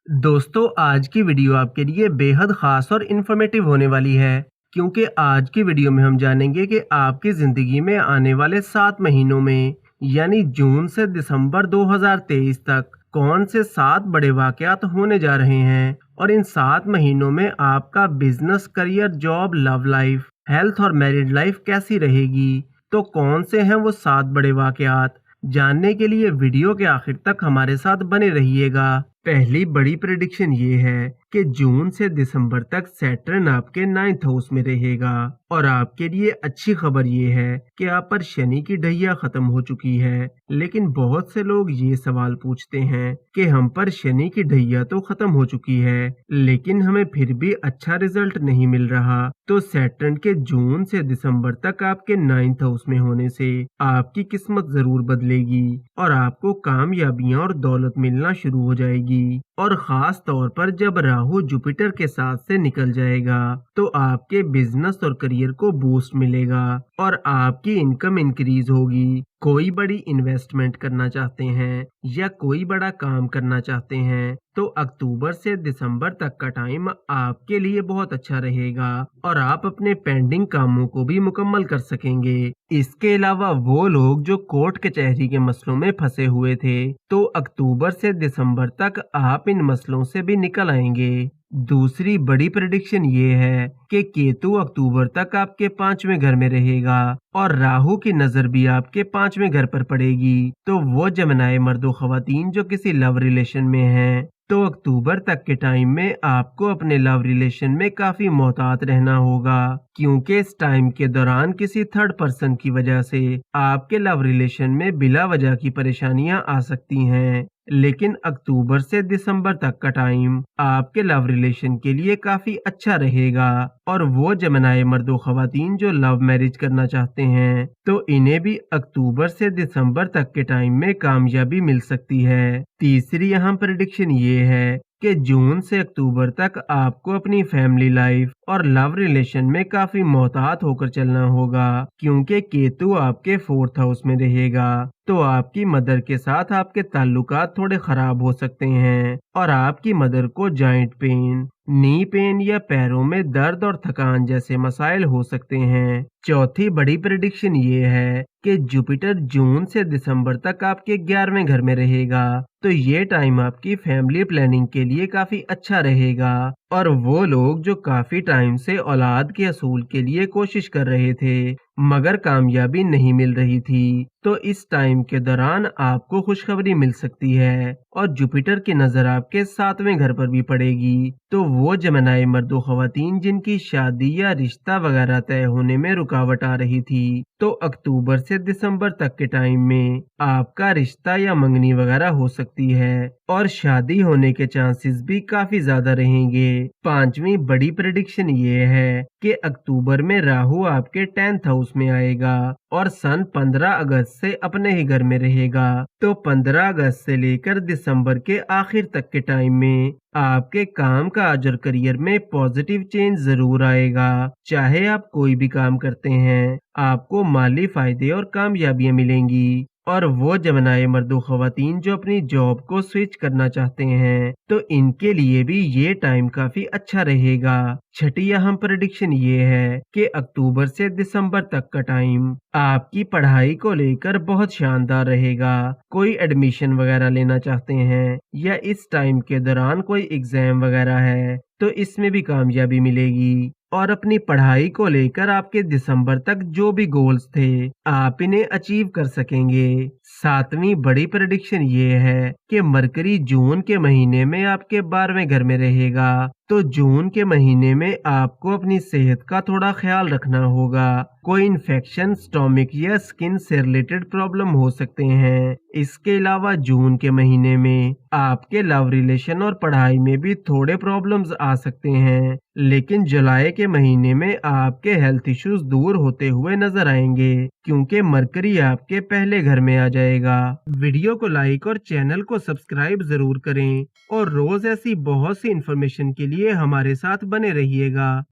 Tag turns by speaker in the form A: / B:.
A: दोस्तों, आज की वीडियो आपके लिए बेहद खास और इन्फॉर्मेटिव होने वाली है, क्योंकि आज की वीडियो में हम जानेंगे कि आपकी ज़िंदगी में आने वाले 7 महीनों में यानी जून से दिसंबर 2023 तक कौन से 7 बड़े वाक़यात होने जा रहे हैं और इन 7 महीनों में आपका business, career, job, love life, health और मैरिड लाइफ कैसी रहेगी। तो कौन से हैं वो 7 बड़े वाक़यात, जानने के लिए वीडियो के आखिर तक हमारे साथ बने रहिएगा। पहली बड़ी प्रेडिक्शन ये है कि जून से दिसंबर तक सैटर्न आपके 9th हाउस में रहेगा और आपके लिए अच्छी खबर ये है कि आप पर शनि की ढैया खत्म हो चुकी है। लेकिन बहुत से लोग ये सवाल पूछते हैं कि हम पर शनि की ढैया तो खत्म हो चुकी है, लेकिन हमें फिर भी अच्छा रिजल्ट नहीं मिल रहा। तो सैटर्न के जून से दिसंबर तक आपके 9th हाउस में होने से आपकी किस्मत जरूर बदलेगी और आपको कामयाबियां और दौलत मिलना शुरू हो जाएगी। और खास तौर पर जब राहु जुपिटर के साथ से निकल जाएगा तो आपके बिजनेस और करियर को बूस्ट मिलेगा और आपकी इनकम इंक्रीज होगी। कोई बड़ी इन्वेस्टमेंट करना चाहते हैं या कोई बड़ा काम करना चाहते हैं तो अक्टूबर से दिसंबर तक का टाइम आपके लिए बहुत अच्छा रहेगा और आप अपने पेंडिंग कामों को भी मुकम्मल कर सकेंगे। इसके अलावा वो लोग जो कोर्ट कचहरी के मसलों में फंसे हुए थे तो अक्टूबर से दिसंबर तक आप इन मसलों से भी निकल आएंगे। दूसरी बड़ी प्रेडिक्शन ये है कि केतु अक्टूबर तक आपके 5वें घर में रहेगा और राहु की नजर भी आपके 5वें घर पर पड़ेगी। तो वो जमनाए मर्दो खवातीन जो किसी लव रिलेशन में हैं तो अक्टूबर तक के टाइम में आपको अपने लव रिलेशन में काफी मोहतात रहना होगा, क्योंकि इस टाइम के दौरान किसी थर्ड पर्सन की वजह से आपके लव रिलेशन में बिला वजह की परेशानियां आ सकती हैं। लेकिन अक्टूबर से दिसंबर तक का टाइम आपके लव रिलेशन के लिए काफी अच्छा रहेगा और वो जमनाए मर्दो खवातीन जो लव मैरिज करना चाहते हैं तो इन्हें भी अक्टूबर से दिसंबर तक के टाइम में कामयाबी मिल सकती है। तीसरी अहम प्रेडिक्शन ये है कि जून से अक्टूबर तक आपको अपनी फैमिली लाइफ और लव रिलेशन में काफी मोहतात होकर चलना होगा, क्योंकि केतु आपके 4th हाउस में रहेगा। तो आपकी मदर के साथ आपके ताल्लुकात थोड़े खराब हो सकते हैं और आपकी मदर को जॉइंट पेन, नी पेन या पैरों में दर्द और थकान जैसे मसाइल हो सकते हैं। चौथी बड़ी प्रेडिक्शन ये है कि जुपिटर जून से दिसंबर तक आपके 11वें घर में रहेगा, तो ये टाइम आपकी फैमिली प्लानिंग के लिए काफी अच्छा रहेगा और वो लोग जो काफी टाइम से औलाद के असूल के लिए कोशिश कर रहे थे मगर कामयाबी नहीं मिल रही थी तो इस टाइम के दौरान आपको खुशखबरी मिल सकती है और जुपिटर की नजर आपके 7वें घर पर भी पड़ेगी। तो वो जमनाए मर्दो खवातीन जिनकी शादी या रिश्ता वगैरह तय होने में रुकावट आ रही थी तो अक्टूबर से दिसंबर तक के टाइम में आपका रिश्ता या मंगनी वगैरह हो सकती है और शादी होने के चांसेस भी काफी ज्यादा रहेंगे। पांचवी बड़ी प्रेडिक्शन ये है कि अक्टूबर में राहु आपके 10th हाउस में आएगा और सन 15 अगस्त से अपने ही घर में रहेगा। तो 15 अगस्त से लेकर दिसंबर के आखिर तक के टाइम में आपके काम काज और करियर में पॉजिटिव चेंज जरूर आएगा। चाहे आप कोई भी काम करते हैं आपको माली फायदे और कामयाबियां मिलेंगी और वो जमनाए मर्दो खवातीन जो अपनी जॉब को स्विच करना चाहते हैं तो इनके लिए भी ये टाइम काफी अच्छा रहेगा। छठी अहम प्रेडिक्शन ये है कि अक्टूबर से दिसंबर तक का टाइम आपकी पढ़ाई को लेकर बहुत शानदार रहेगा। कोई एडमिशन वगैरह लेना चाहते हैं या इस टाइम के दौरान कोई एग्जाम वगैरह है तो इसमें भी कामयाबी मिलेगी और अपनी पढ़ाई को लेकर आपके दिसंबर तक जो भी गोल्स थे आप इन्हें अचीव कर सकेंगे। सातवीं बड़ी प्रेडिक्शन ये है कि मरकरी जून के महीने में आपके 12वें घर में रहेगा, तो जून के महीने में आपको अपनी सेहत का थोड़ा ख्याल रखना होगा। कोई इन्फेक्शन, स्टोमिक या स्किन से रिलेटेड प्रॉब्लम हो सकते हैं। इसके अलावा जून के महीने में आपके लव रिलेशन और पढ़ाई में भी थोड़े प्रॉब्लम्स आ सकते हैं, लेकिन जुलाई के महीने में आपके हेल्थ इश्यूज दूर होते हुए नजर आएंगे क्योंकि मरकरी आपके पहले घर में आ जाएगा। वीडियो को लाइक और चैनल को सब्सक्राइब जरूर करें और रोज ऐसी बहुत सी इन्फॉर्मेशन के लिए हमारे साथ बने रहिएगा।